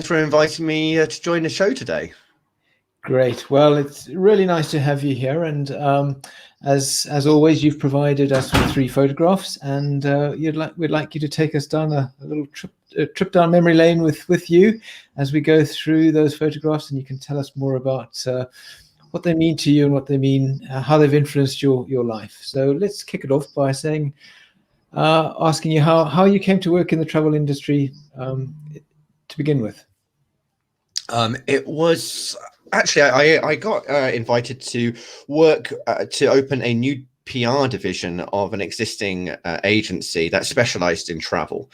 for inviting me to join the show today. Great. Well, it's really nice to have you here, and as always, you've provided us with 3 photographs, and we'd like you to take us down a little trip down memory lane with you as we go through those photographs, and you can tell us more about what they mean to you and what they mean, how they've influenced your life. So let's kick it off by asking you how you came to work in the travel industry to begin with. It was actually I got invited to work to open a new PR division of an existing agency that specialized in travel.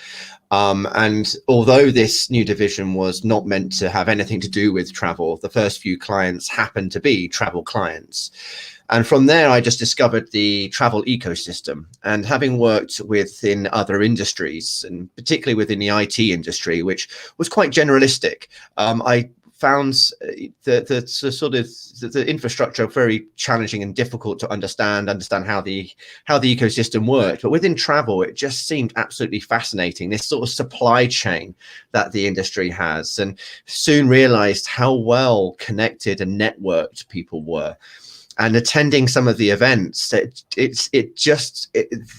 And although this new division was not meant to have anything to do with travel, the first few clients happened to be travel clients. And from there, I just discovered the travel ecosystem. And having worked within other industries, and particularly within the IT industry, which was quite generalistic, I found the infrastructure very challenging and difficult to understand how the ecosystem worked. But within travel, it just seemed absolutely fascinating, this sort of supply chain that the industry has, and soon realized how well connected and networked people were. And attending some of the events, the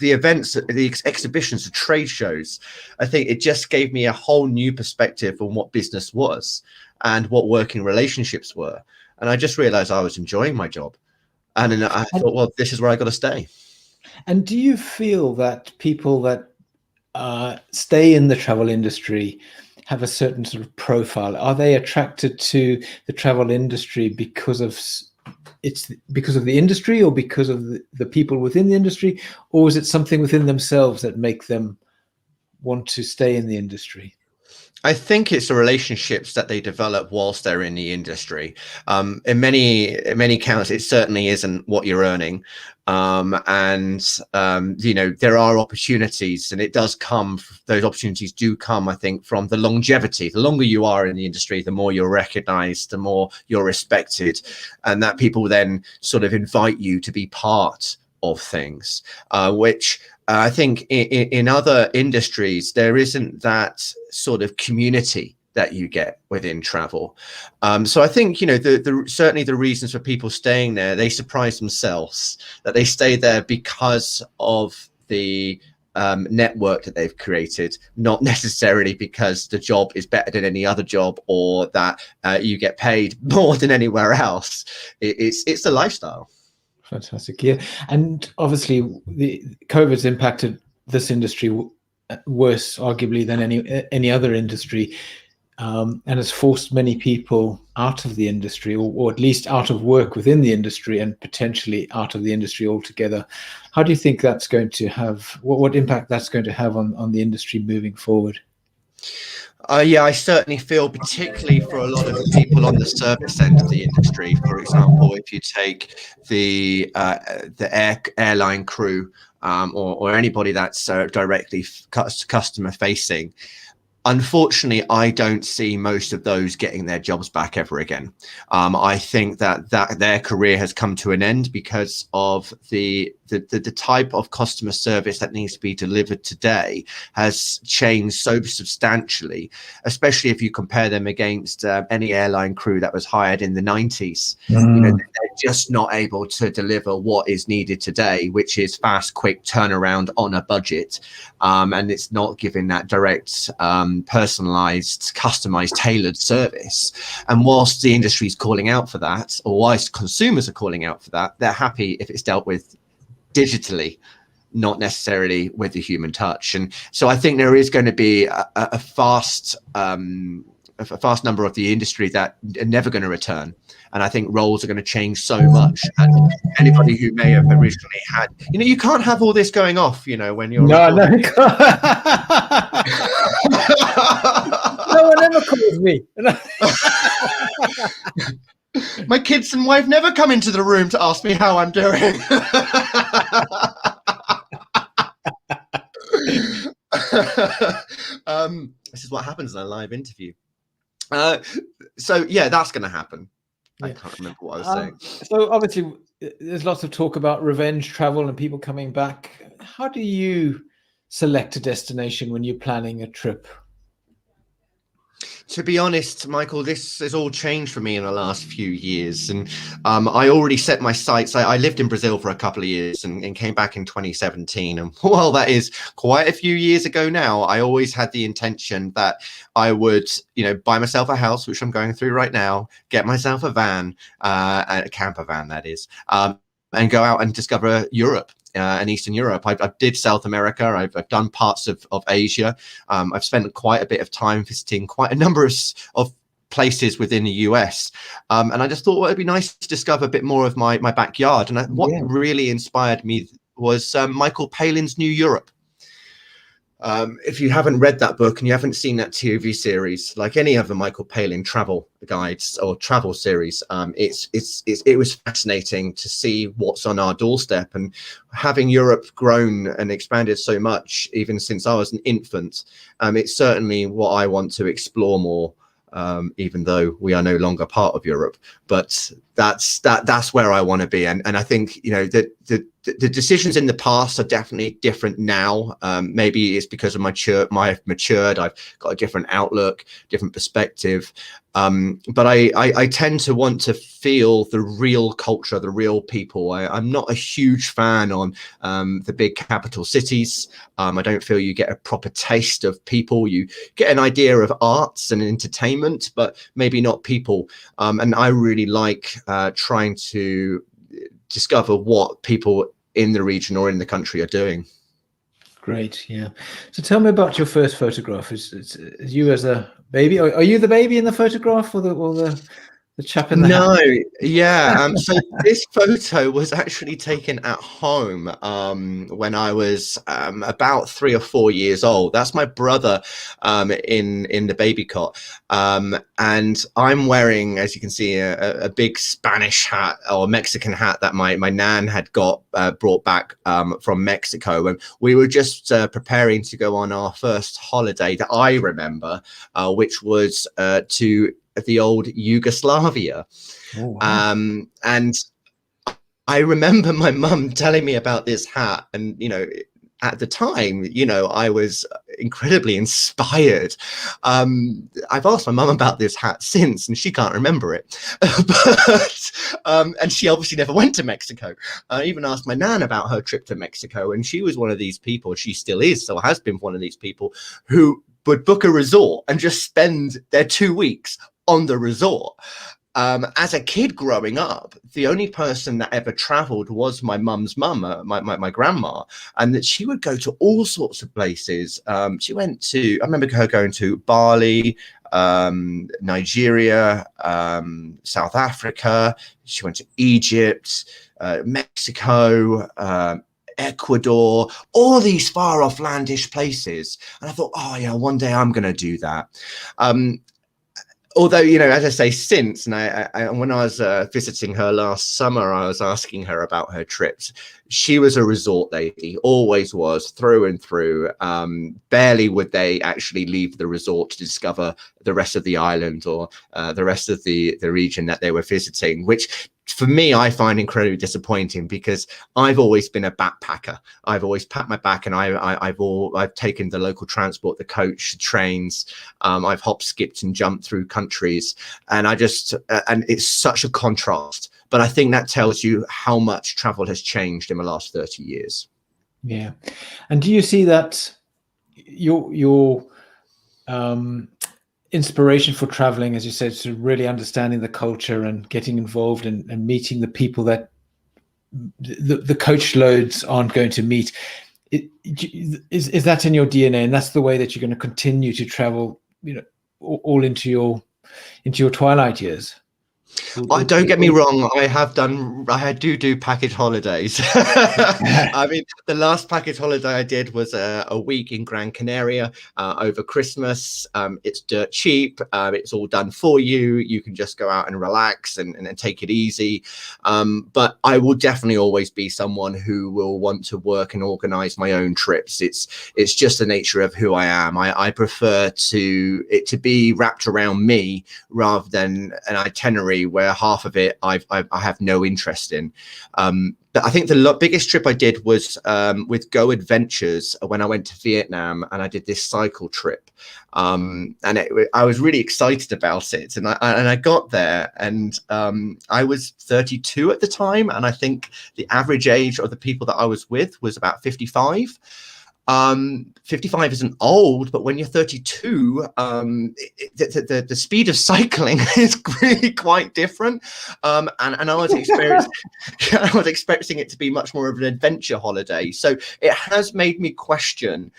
events, the exhibitions, the trade shows, I think it just gave me a whole new perspective on what business was and what working relationships were. And I just realized I was enjoying my job. And then I thought, well, this is where I got to stay. And do you feel that people that stay in the travel industry have a certain sort of profile? Are they attracted to the travel industry because of the industry, or because of the people within the industry, or is it something within themselves that make them want to stay in the industry? I think it's the relationships that they develop whilst they're in the industry. In many counts, it certainly isn't what you're earning. There are opportunities, and it does come, those opportunities do come, I think, from the longevity. The longer you are in the industry, the more you're recognized, the more you're respected, and that people then sort of invite you to be part of things, which I think in other industries, there isn't that sort of community that you get within travel. So I think, certainly the reasons for people staying there, they surprise themselves that they stay there because of the network that they've created, not necessarily because the job is better than any other job, or that you get paid more than anywhere else. It's the lifestyle. Fantastic. Yeah. And obviously the COVID's impacted this industry worse, arguably, than any other industry, and has forced many people out of the industry, or at least out of work within the industry, and potentially out of the industry altogether. How do you think that's going to have, what impact that's going to have on the industry moving forward? Yeah, I certainly feel, particularly for a lot of the people on the service end of the industry. For example, if you take the airline crew, or anybody that's directly customer facing, unfortunately, I don't see most of those getting their jobs back ever again. I think that their career has come to an end because of the type of customer service that needs to be delivered today has changed so substantially, especially if you compare them against any airline crew that was hired in the 90s. They're just not able to deliver what is needed today, which is fast, quick turnaround on a budget. And it's not giving that direct, personalized, customized, tailored service. And whilst the industry is calling out for that, or whilst consumers are calling out for that, they're happy if it's dealt with digitally, not necessarily with the human touch. And so I think there is going to be a vast number of the industry that are never going to return. And I think roles are going to change so much. And anybody who may have originally had, you can't have all this going off, when you're no, no one ever calls me. My kids and wife never come into the room to ask me how I'm doing. This is what happens in a live interview. So yeah, that's going to happen. Yeah. I can't remember what I was saying. So obviously there's lots of talk about revenge travel and people coming back. How do you select a destination when you're planning a trip? To be honest, Michael, this has all changed for me in the last few years. And I already set my sights. I lived in Brazil for a couple of years and came back in 2017. And while that is quite a few years ago now, I always had the intention that I would, buy myself a house, which I'm going through right now, get myself a van, a camper van, that is, and go out and discover Europe. And Eastern Europe. I did South America. I've done parts of Asia. I've spent quite a bit of time visiting quite a number of places within the US. And I just thought, well, it'd be nice to discover a bit more of my backyard. And what really inspired me was Michael Palin's New Europe. If you haven't read that book and you haven't seen that TV series, like any other Michael Palin travel guides or travel series, it was fascinating to see what's on our doorstep. And having Europe grown and expanded so much, even since I was an infant, it's certainly what I want to explore more. Even though we are no longer part of Europe, but that's where I want to be. And I think, the decisions in the past are definitely different now. Maybe it's because of I've matured. I've got a different outlook, different perspective. But I tend to want to feel the real culture, the real people. I'm not a huge fan on the big capital cities. I don't feel you get a proper taste of people. You get an idea of arts and entertainment, but maybe not people. And I really like trying to discover what people in the region or in the country are doing. Great, yeah. So tell me about your first photograph. Is you as a baby? Are you the baby in the photograph, or the chap in the hat? No, yeah. So this photo was actually taken at home when I was about 3 or 4 years old. That's my brother in the baby cot, and I'm wearing, as you can see, a big Spanish hat or Mexican hat that my nan had got brought back from Mexico, and we were just preparing to go on our first holiday that I remember, which was to the old Yugoslavia. Oh, wow. And I remember my mum telling me about this hat, and at the time, I was incredibly inspired. I've asked my mum about this hat since, and she can't remember it. And she obviously never went to Mexico. I even asked my nan about her trip to Mexico, and she was one of these people, she still is, so has been one of these people who would book a resort and just spend their 2 weeks on the resort. As a kid growing up, the only person that ever traveled was my mum's mum, my grandma, and that she would go to all sorts of places. She went to, I remember her going to Bali, Nigeria, South Africa. She went to Egypt, Mexico, Ecuador, all these far off landish places. And I thought, oh yeah, one day I'm going to do that. Although, as I say, since, and I when I was visiting her last summer, I was asking her about her trips. She was a resort lady, always was, through and through. Barely would they actually leave the resort to discover the rest of the island or the rest of the region that they were visiting, which for me, I find incredibly disappointing, because I've always been a backpacker. I've always packed my back, and I've taken the local transport, the coach, the trains. I've hop, skipped, and jumped through countries, and and it's such a contrast. But I think that tells you how much travel has changed in the last 30 years. Yeah, and do you see that your inspiration for traveling, as you said, to really understanding the culture and getting involved and meeting the people that the coach loads aren't going to meet, is that in your DNA, and that's the way that you're going to continue to travel, all into your twilight years? Don't get me wrong. I do package holidays. I mean, the last package holiday I did was a week in Gran Canaria over Christmas. It's dirt cheap. It's all done for you. You can just go out and relax and take it easy. But I will definitely always be someone who will want to work and organize my own trips. It's just the nature of who I am. I prefer it to be wrapped around me rather than an itinerary where half of it I have no interest in. I think the biggest trip I did was with Go Adventures when I went to Vietnam, and I did this cycle trip. And I was really excited about it. And I got there, and I was 32 at the time. And I think the average age of the people that I was with was about 55. 55 isn't old, but when you're 32, the speed of cycling is really quite different. And I was expecting it to be much more of an adventure holiday. So it has made me question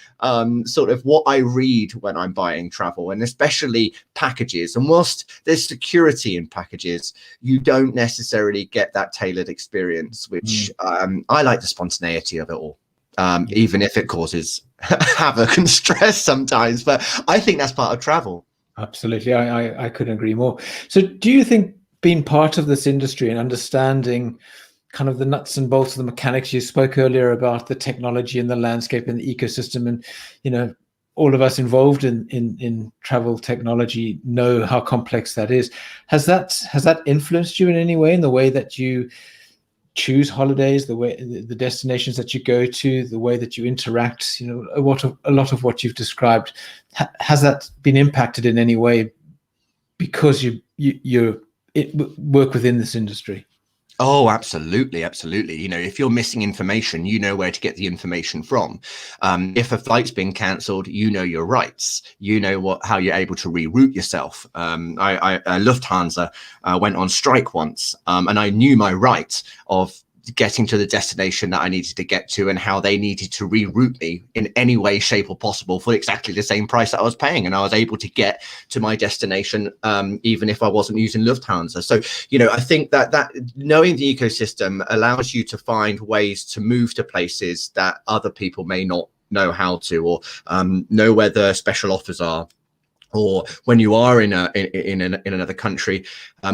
sort of what I read when I'm buying travel, and especially packages. And whilst there's security in packages, you don't necessarily get that tailored experience, which I like the spontaneity of it all. Even if it causes havoc and stress sometimes, but I think that's part of travel. Absolutely. I couldn't agree more. So do you think being part of this industry and understanding kind of the nuts and bolts of the mechanics, you spoke earlier about the technology and the landscape and the ecosystem, and, you know, all of us involved in travel technology know how complex that is. Has that influenced you in any way, in the way that you choose holidays, the way the destinations that you go to, the way that you interact? You know, a lot of what you've described, has that been impacted in any way because you work within this industry? Oh, absolutely. Absolutely. You know, if you're missing information, you know where to get the information from. If a flight's been cancelled, you know your rights. You know how you're able to reroute yourself. Lufthansa went on strike once, and I knew my right of getting to the destination that I needed to get to, and how they needed to reroute me in any way, shape or possible for exactly the same price that I was paying. And I was able to get to my destination, even if I wasn't using Lufthansa. So, you know, I think that knowing the ecosystem allows you to find ways to move to places that other people may not know how to, or know where the special offers are, or when you are in another country,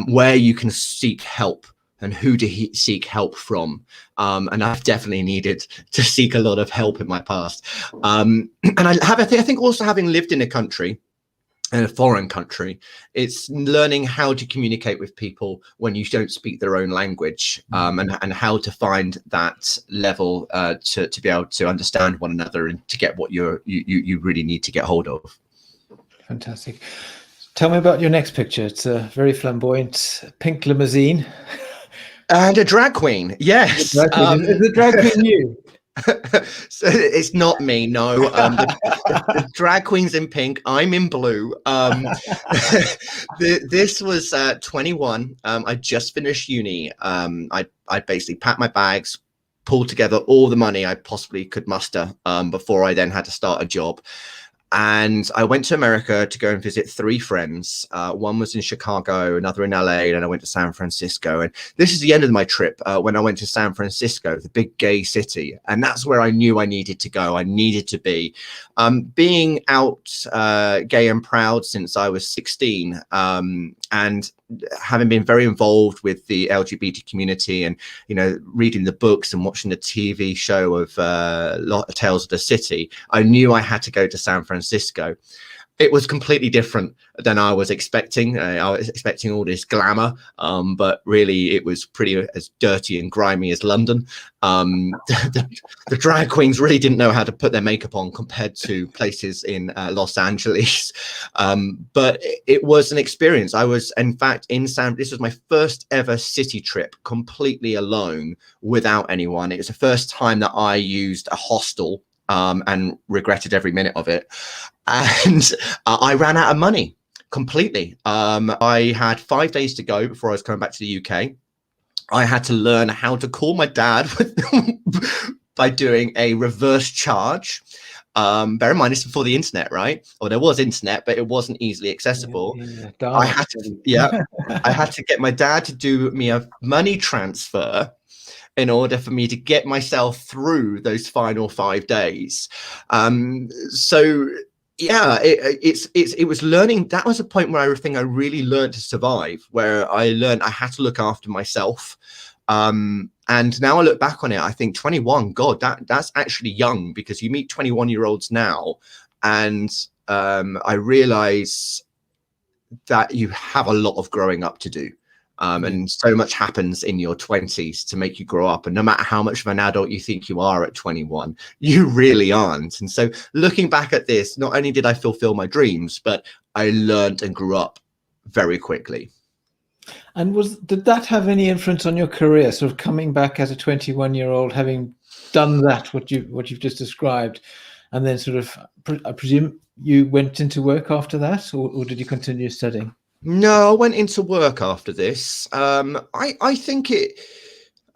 where you can seek help and who to seek help from. And I've definitely needed to seek a lot of help in my past. And I think also, having lived in a foreign country, it's learning how to communicate with people when you don't speak their own language, and how to find that level to be able to understand one another and to get what you really need to get hold of. Fantastic. Tell me about your next picture. It's a very flamboyant pink limousine. And a drag queen, yes. Is the drag queen you? So it's not me, no. The drag queen's in pink, I'm in blue. This was 21. I just finished uni. I basically packed my bags, pulled together all the money I possibly could muster before I then had to start a job. And I went to America to go and visit 3 friends. One was in Chicago, another in LA, and then I went to San Francisco. And this is the end of my trip, when I went to San Francisco, the big gay city. And that's where I knew I needed to go. I needed to be. Being out gay and proud since I was 16, and having been very involved with the LGBT community, and, you know, reading the books and watching the TV show of Tales of the City, I knew I had to go to San Francisco. It was completely different than I was expecting. I was expecting all this glamour, but really it was pretty as dirty and grimy as London. The drag queens really didn't know how to put their makeup on compared to places in Los Angeles. But it was an experience. I was, in fact, this was my first ever city trip completely alone without anyone. It was the first time that I used a hostel, and regretted every minute of it. And I ran out of money completely. I had 5 days to go before I was coming back to the UK. I had to learn how to call my dad by doing a reverse charge. Bear in mind, this is before the internet, right? Or there was internet, but it wasn't easily accessible. I had to get my dad to do me a money transfer in order for me to get myself through those final 5 days. So yeah, it was learning. That was a point where I think I really learned to survive, where I learned I had to look after myself. And now I look back on it, I think 21, God, that's actually young, because you meet 21-year-olds now, and I realize that you have a lot of growing up to do. And so much happens in your 20s to make you grow up. And no matter how much of an adult you think you are at 21, you really aren't. And so looking back at this, not only did I fulfill my dreams, but I learned and grew up very quickly. And did that have any influence on your career, sort of coming back as a 21-year-old, having done that, what you've just described, and then sort of, I presume you went into work after that, or did you continue studying? No, I went into work after this. I think it.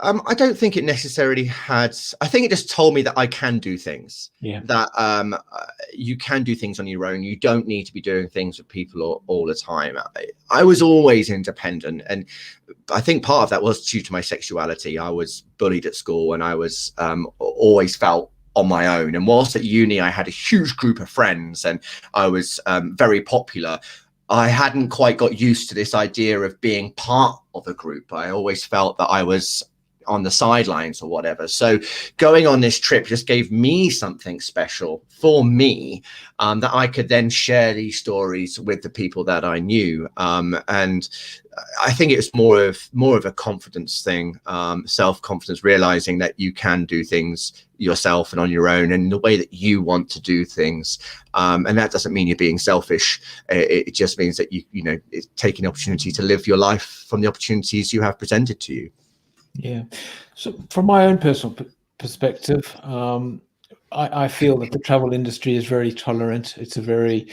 I don't think it necessarily had. I think it just told me that I can do things. Yeah. That you can do things on your own. You don't need to be doing things with people all the time. I was always independent, and I think part of that was due to my sexuality. I was bullied at school, and I was always felt on my own. And whilst at uni, I had a huge group of friends, and I was very popular. I hadn't quite got used to this idea of being part of a group. I always felt that I was on the sidelines or whatever. So going on this trip just gave me something special for me, that I could then share these stories with the people that I knew. And I think it was more of a confidence thing, self-confidence, realizing that you can do things yourself and on your own and the way that you want to do things. And that doesn't mean you're being selfish. It just means that you know, it's taking the opportunity to live your life from the opportunities you have presented to you. Yeah. So from my own personal perspective, I feel that the travel industry is very tolerant. It's a very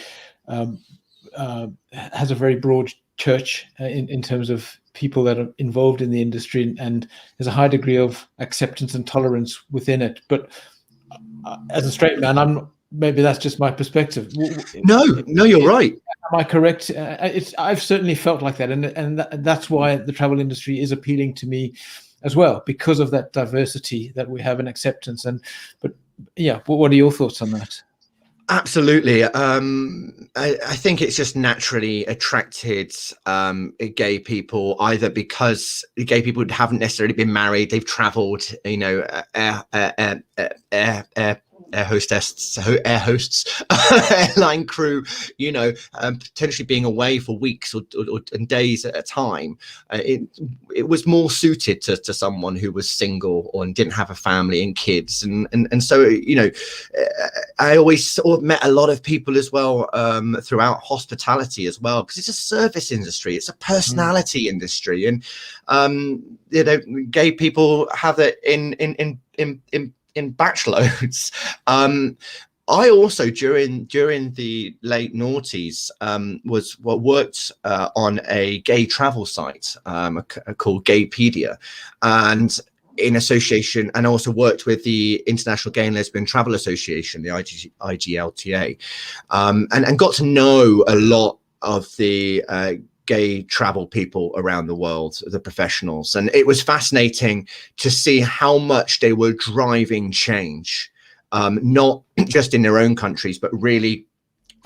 has a very broad church in terms of people that are involved in the industry, and there's a high degree of acceptance and tolerance within it. But as a straight man, maybe that's just my perspective. No, you're right. Am I correct? I've certainly felt like that, and that's why the travel industry is appealing to me as well, because of that diversity that we have and acceptance. But yeah, what are your thoughts on that? Absolutely. I think it's just naturally attracted gay people, either because gay people haven't necessarily been married, they've traveled, you know, air hosts, airline crew, you know, potentially being away for weeks or days at a time. It was more suited to someone who was single or didn't have a family and kids, and so, you know, I always sort of met a lot of people as well throughout hospitality as well, because it's a service industry, it's a personality industry, and you know, gay people have it in batch loads. I also during the late noughties worked on a gay travel site called Gaypedia, and in association, and also worked with the International Gay and Lesbian Travel Association, the IGLTA, and got to know a lot of the gay travel people around the world, the professionals. And it was fascinating to see how much they were driving change, not just in their own countries, but really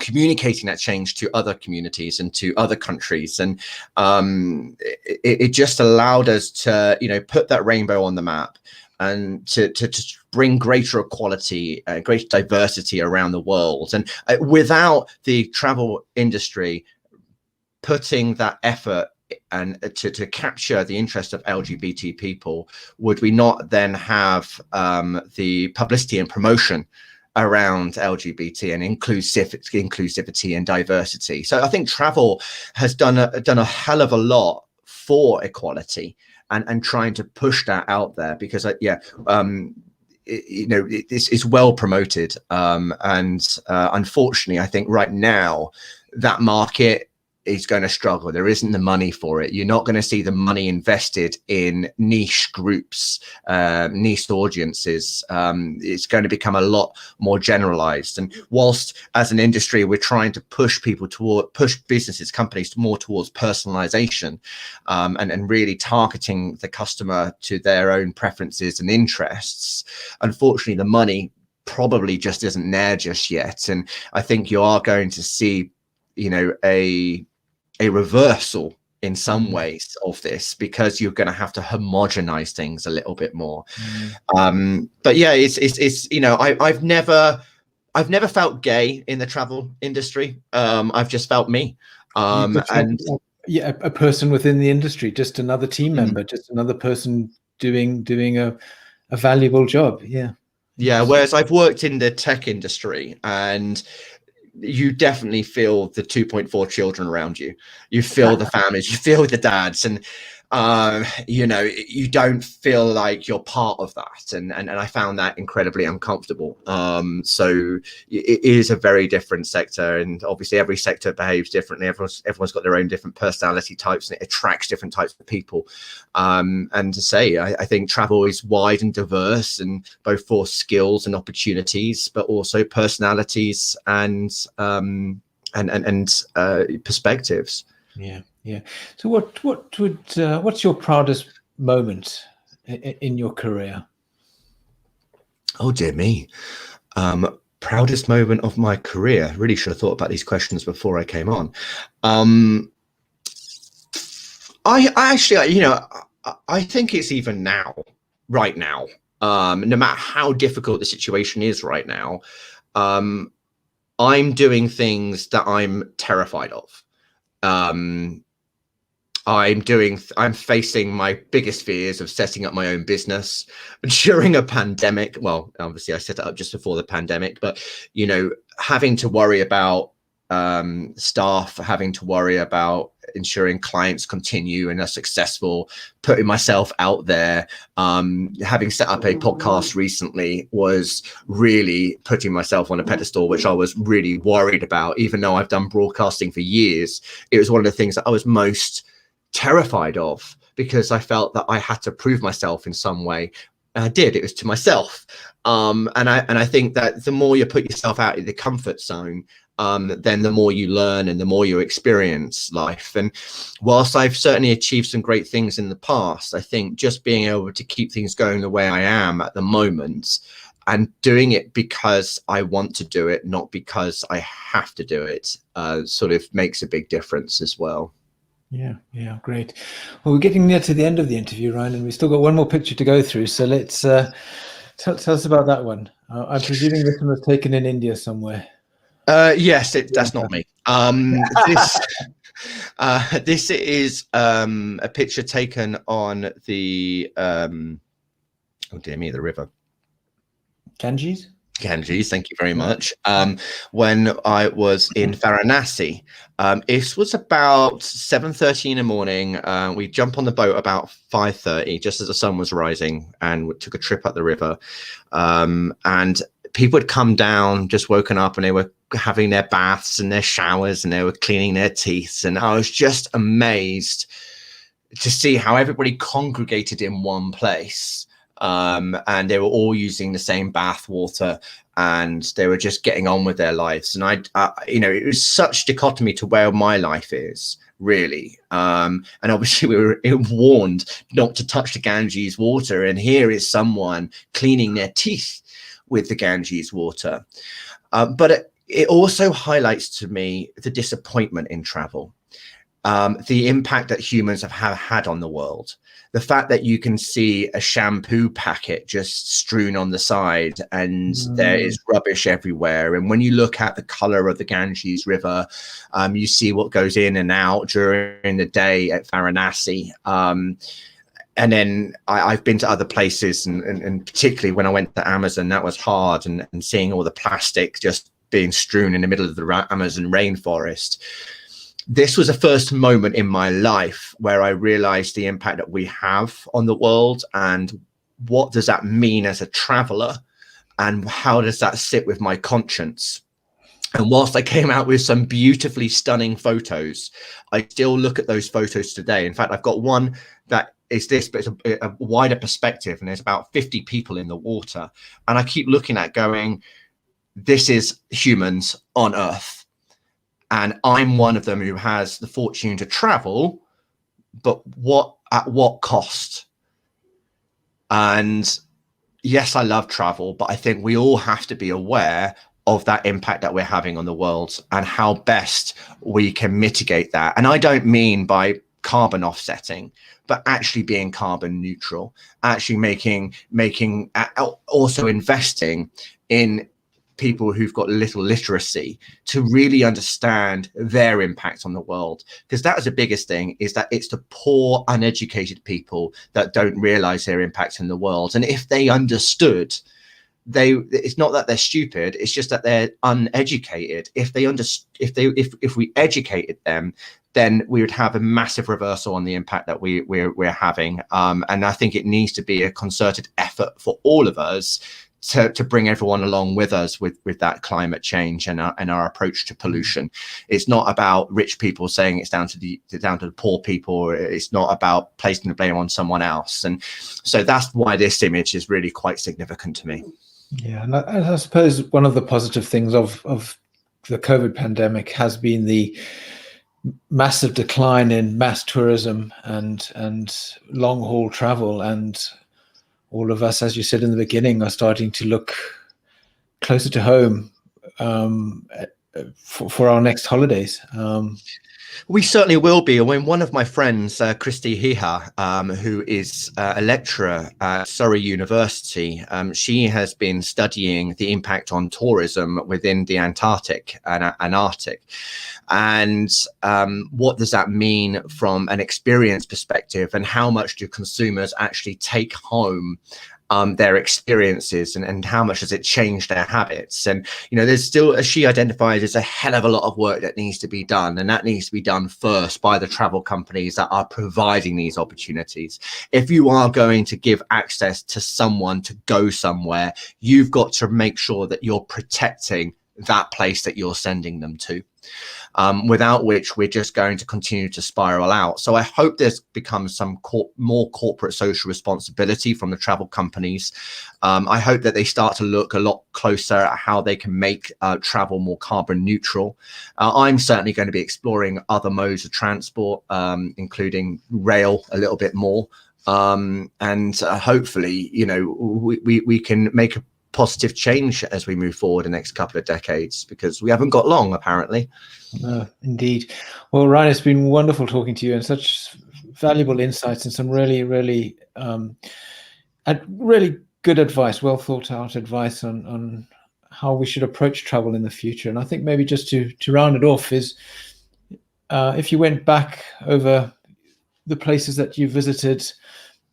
communicating that change to other communities and to other countries. And it just allowed us to, you know, put that rainbow on the map and to bring greater equality, greater diversity around the world. And without the travel industry putting that effort and to capture the interest of LGBT people, would we not then have the publicity and promotion around LGBT and inclusivity and diversity? So I think travel has done a hell of a lot for equality and trying to push that out there, because you know, it's well promoted, and unfortunately, I think right now that market is going to struggle. There isn't the money for it. You're not going to see the money invested in niche groups, niche audiences. It's going to become a lot more generalized. And whilst as an industry, we're trying to push businesses, companies more towards personalization, and really targeting the customer to their own preferences and interests, unfortunately, the money probably just isn't there just yet. And I think you are going to see, you know, a reversal in some ways of this, because you're going to have to homogenize things a little bit more. But yeah, it's you know, I've never felt gay in the travel industry. I've just felt me. And Yeah, a person within the industry, just another team member, just another person doing a valuable job. Yeah. Yeah, Yes. whereas I've worked in the tech industry, and you definitely feel the 2.4 children around you. You feel the families, you feel the dads, and you don't feel like you're part of that. And I found that incredibly uncomfortable. So it is a very different sector, and obviously every sector behaves differently. Everyone's got their own different personality types, and it attracts different types of people. And to say, I think travel is wide and diverse, and both for skills and opportunities, but also personalities and perspectives. Yeah, yeah. So what's your proudest moment in your career? Oh dear me. Proudest moment of my career. Really should have thought about these questions before I came on. I actually, I think it's even now, right now. No matter how difficult the situation is right now, I'm doing things that I'm terrified of. I'm facing my biggest fears of setting up my own business during a pandemic. Well, obviously I set it up just before the pandemic, but having to worry about staff, having to worry about ensuring clients continue and are successful, putting myself out there, having set up a podcast recently was really putting myself on a pedestal, which I was really worried about. Even though I've done broadcasting for years, it was one of the things that I was most terrified of, because I felt that I had to prove myself in some way. And I did. It was to myself. And I think that the more you put yourself out of the comfort zone, then the more you learn and the more you experience life. And whilst I've certainly achieved some great things in the past, I think just being able to keep things going the way I am at the moment, and doing it because I want to do it, not because I have to do it, sort of makes a big difference as well. Yeah, great. Well, we're getting near to the end of the interview, Ryan, and we've still got one more picture to go through. So let's tell us about that one. I'm presuming this one was taken in India somewhere. Yes, that's not me. This is a picture taken on the oh dear me, the river Ganges. Ganges, thank you very much. When I was in Varanasi, it was about 7:30 in the morning. We jumped on the boat about 5:30, just as the sun was rising, and we took a trip up the river. And people had come down, just woken up, and they were having their baths and their showers, and they were cleaning their teeth. And I was just amazed to see how everybody congregated in one place. And they were all using the same bath water, and they were just getting on with their lives. And it was such dichotomy to where my life is, really. And obviously we were warned not to touch the Ganges water, and here is someone cleaning their teeth with the Ganges water. But it also highlights to me the disappointment in travel, the impact that humans have had on the world. The fact that you can see a shampoo packet just strewn on the side, and there is rubbish everywhere. And when you look at the color of the Ganges River, you see what goes in and out during the day at Varanasi. And then I've been to other places, and particularly when I went to Amazon, that was hard. And seeing all the plastic just being strewn in the middle of the Amazon rainforest. This was the first moment in my life where I realized the impact that we have on the world, and what does that mean as a traveler, and how does that sit with my conscience. And whilst I came out with some beautifully stunning photos, I still look at those photos today. In fact, I've got one that is this, but it's a wider perspective, and there's about 50 people in the water. And I keep looking at going, this is humans on Earth. And I'm one of them who has the fortune to travel, but at what cost? And yes, I love travel, but I think we all have to be aware of that impact that we're having on the world, and how best we can mitigate that. And I don't mean by carbon offsetting, but actually being carbon neutral, actually making also investing in people who've got little literacy to really understand their impact on the world, because that is the biggest thing, is that it's the poor, uneducated people that don't realize their impact in the world. And if they understood, it's not that they're stupid, it's just that they're uneducated. If we educated them, then we would have a massive reversal on the impact that we're having. And I think it needs to be a concerted effort for all of us to bring everyone along with us with that climate change and our approach to pollution. It's not about rich people saying it's down to the poor people. It's not about placing the blame on someone else. And so that's why this image is really quite significant to me. Yeah, and I suppose one of the positive things of the COVID pandemic has been the massive decline in mass tourism and long haul travel, and all of us, as you said in the beginning, are starting to look closer to home for our next holidays. We certainly will be. When one of my friends, Christy Hiha, who is a lecturer at Surrey University, she has been studying the impact on tourism within the Antarctic and Arctic. And what does that mean from an experience perspective, and how much do consumers actually take home their experiences, and how much does it change their habits? And there's still, as she identifies, there's a hell of a lot of work that needs to be done, and that needs to be done first by the travel companies that are providing these opportunities. If you are going to give access to someone to go somewhere, you've got to make sure that you're protecting that place that you're sending them to. Without which we're just going to continue to spiral out. So I hope there's become some more corporate social responsibility from the travel companies. I hope that they start to look a lot closer at how they can make travel more carbon neutral. I'm certainly going to be exploring other modes of transport, including rail a little bit more. And hopefully, we can make a positive change as we move forward the next couple of decades, because we haven't got long, apparently. Indeed. Well, Ryan, it's been wonderful talking to you, and such valuable insights and some really good advice, well thought out advice on how we should approach travel in the future. And I think maybe just to round it off is, if you went back over the places that you visited,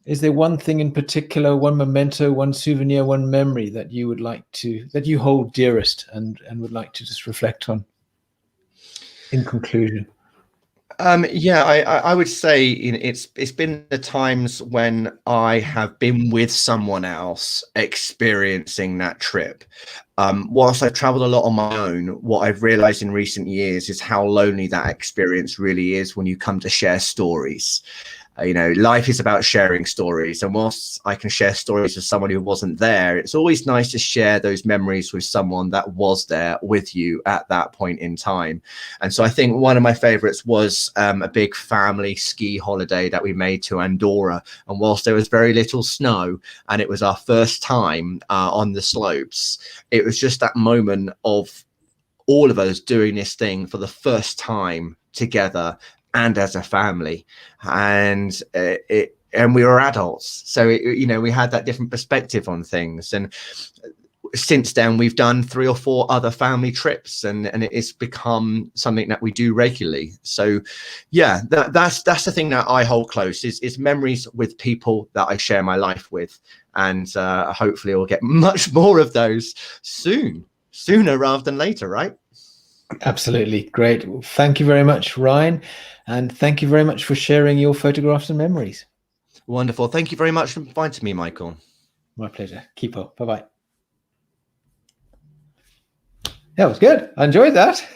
is there one thing in particular, one memento, one souvenir, one memory that you hold dearest and would like to just reflect on in conclusion? I would say it's been the times when I have been with someone else experiencing that trip. Whilst I've traveled a lot on my own, what I've realized in recent years is how lonely that experience really is when you come to share stories. Life is about sharing stories, and whilst I can share stories with someone who wasn't there, it's always nice to share those memories with someone that was there with you at that point in time. And so I think one of my favorites was a big family ski holiday that we made to Andorra. And whilst there was very little snow and it was our first time on the slopes, it was just that moment of all of us doing this thing for the first time together and as a family, and we were adults, so we had that different perspective on things. And since then we've done 3 or 4 other family trips, and it's become something that we do regularly. So yeah, that's the thing that I hold close, is memories with people that I share my life with, and hopefully we'll get much more of those sooner rather than later, right? Absolutely. Great. Well, thank you very much, Ryan. And thank you very much for sharing your photographs and memories. Wonderful. Thank you very much for inviting me, Michael. My pleasure. Keep up. Bye-bye. That was good. I enjoyed that.